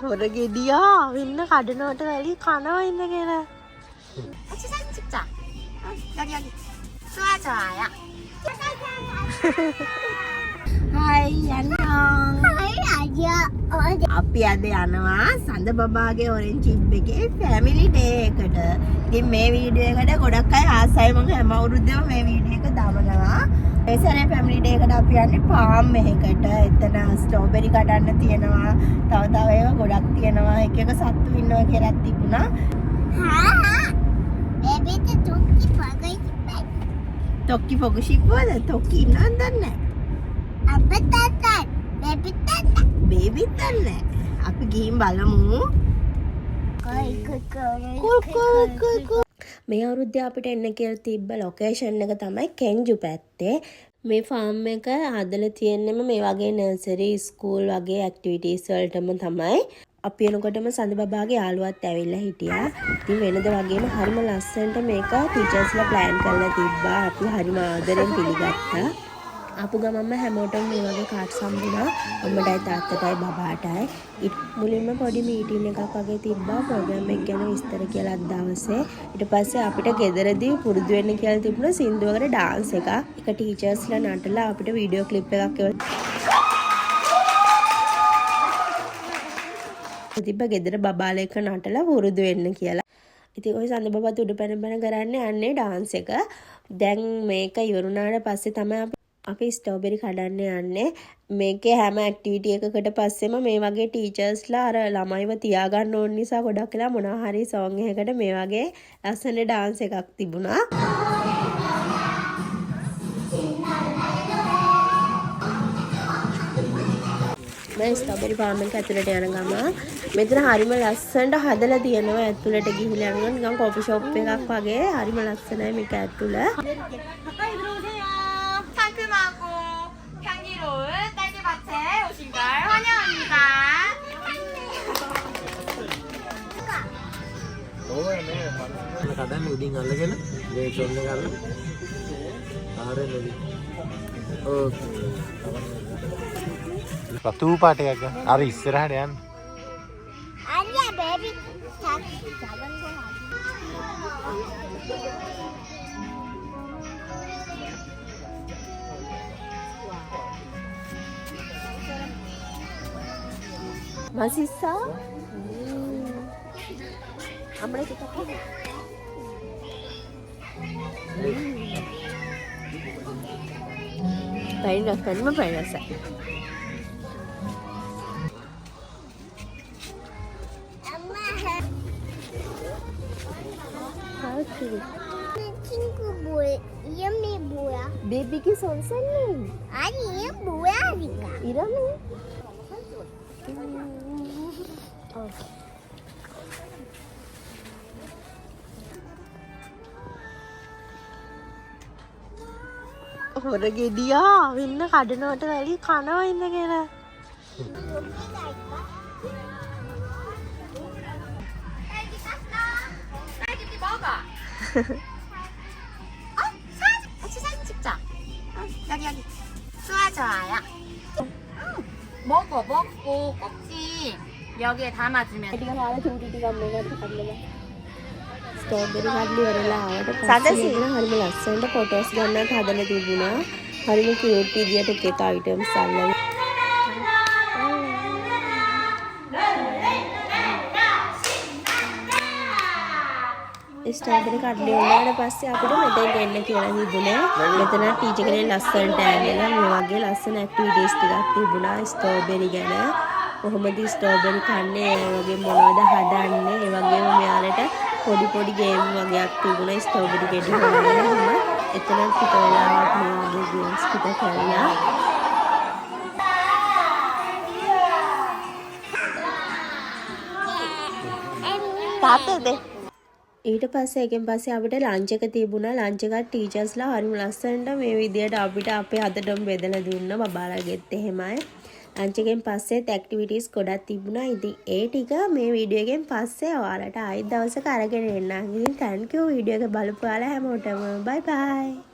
හොර ගෙඩියා වෙන්න කඩනවට වැඩි කනවා ඉන්න කියලා. 같이 사진 찍자. 여기. 좋아요. හයි යන්නම්. අපි අද යනවා සඳ බබාගේ ඔරෙන්ජ් චිප් එකේ ෆැමිලි ඩේ එකට. ඉතින් මේ වීඩියෝ එකට ගොඩක් අය ආසයි මම හැම අවුරුද්දෙම මේ වීඩියෝ එක දානවා. ඒ සැරේ ෆැමිලි ඩේ එකට අපි යන්නේ පාම් එකකට. එතන ස්ට්‍රෝබෙරි කඩන්න තියෙනවා. තව ඒවා ගොඩක් තියෙනවා. එක සත්තු ඉන්නවා කියලා තිබුණා. tokkි පොග ශිප්පුවද? tokkි ඉන්නවද දන්නේ නැහැ. බේබිත් දන්නේ නැහැ. අපි ගිහින් බලමු. මේ අවුරුද්දේ අපිට එන්න කියලා තිබ්බ ලොකේෂන් එක තමයි කෙන්ජු පැත්තේ. මේ ෆාම් එක හදලා තියෙන්නෙම මේ වගේ නර්සරි ස්කූල් වගේ ඇක්ටිවිටීස් වලටම තමයි. අපි එනකොටම සඳ බබාගේ යාළුවත් ඇවිල්ලා හිටියා. ඉතින් වෙනද වගේම හරිම ලස්සනට මේක ටීචර්ස්ලා ප්ලෑන් කරලා තිබ්බා. අපි හරිම ආදරෙන් පිළිගත්තා. ආපු ගමන්ම හැමෝටම මේ වගේ කාඩ්ස් හම්බුණා. අම්මටයි තාත්තටයි බබාටයි. මුලින්ම පොඩි මීටින් එකක් වගේ තිබ්බා ප්‍රෝග්‍රෑම් එක ගැන විස්තර කියලා අද දවසේ. ඊට පස්සේ අපිට ගෙදරදී පුරුදු වෙන්න කියලා තිබුණා සින්දුවකට ඩාන්ස් එකක්. ඒක ටීචර්ස්ලා නටලා අපිට වීඩියෝ ක්ලිප් එකක් තිබ්බ ගෙදර බබාලා එක්ක නටලා පුරුදු වෙන්න කියලා. ඉතින් ওই සඳ බබාත් උඩ පැන කරන්නේ යන්නේ ඩාන්ස් එක. දැන් මේක ඉවරුණාට පස්සේ තමයි අපි ස්ට්‍රෝබෙරි කඩන්න යන්නේ. මේකේ හැම ඇක්ටිවිටි එකකට පස්සෙම මේ වගේ ටීචර්ස්ලා අර ළමයිව තියාගන්න ඕන නිසා ගොඩක් වෙලා මොනවා හරි සෝං එකකට මේ වගේ ලස්සන ඩාන්ස් එකක් තිබුණා. මේ ස්ට්‍රෝබෙරි ෆාම් එක ඇතුළට යන ගම මෙතන හරිම ලස්සනට හදලා තියෙනවා. ඇතුළට ගිහිල්ලා යනවා නිකන් කොෆි ෂොප් එකක් වගේ. හරිම ලස්සනයි මේක ඇතුළ. 상큼하고 향기로운 딸기밭에 오신 걸 환영합니다. කඩන්න උඩින් අල්ලගෙන මේ චොල්ල කරලා ආරෙන්නදී රතු පාට එකක් අර ඉස්සරහට යන්න 아니야 베비 작은 거 맛있어? 아무래도 좋다. painasnya painasa. 친구 뭐야? 이름이 뭐야? 베비기 선생님. 아니 이름 뭐야 니까? 이름이? හොර ගෙඩියා වෙන්න කඩනවට වැඩි කනවා ඉන්න කියලා. 딸기 먹어. 같이 사진 찍자. 여기. 좋아요. 먹고 꼭지 여기에 담아주면. ස්ට්‍රෝබෙරි කඩලි වරලා ආවට පස්සේ හරිම ලස්සනට ෆොටෝස් ගන්නත් හදලා තිබුණා. හරිම කියුට් විදියට එක අයිටම්ස් අල්ලලා. ස්ට්‍රෝබෙරි කඩලි වුණාට පස්සේ අපිට මෙතෙන් එන්න කියලා තිබුණේ. මෙතන ටීචර් කෙනෙක් ලස්සනට ඇවිල්ලා මේ වගේ ලස්සන ඇක්ටිවිටීස් ටිකක් තිබුණා ස්ට්‍රෝබෙරි ගැන. කොහොමද ස්ට්‍රෝබෙරි කන්නේ, ඒ වගේ මොනවද හදන්නේ, ඒ වගේම මෙයාලට පොඩි ගේම් වගේක් තිබුණා ස්ට්‍රෝබෙරි ගෙඩි හොයන්න. එතන ටික වෙලාවක් මේ වගේ ගේම්ස් ටික කළා. තාත්තද ඊට පස්සේ එකෙන් පස්සේ අපිට ලන්ච් එක තිබුණා. ලන්ච් එකත් ටීචර්ස්ලා හරිම ලස්සනට මේ විදියට අපිට අපේ අතටම බෙදලා දුන්නා. බබාලාගෙත් එහෙමයි. ලන්ච් එකෙන් පස්සෙත් ඇක්ටිවිටීස් ගොඩක් තිබුණා. ඉතින් ඒ ටික මේ වීඩියෝ එකෙන් පස්සේ ඔයාලට ආයෙත් දවසක අරගෙන එන්නම්. ඉතින් thank you වීඩියෝ එක බලපු ඔයාලා හැමෝටම. bye bye.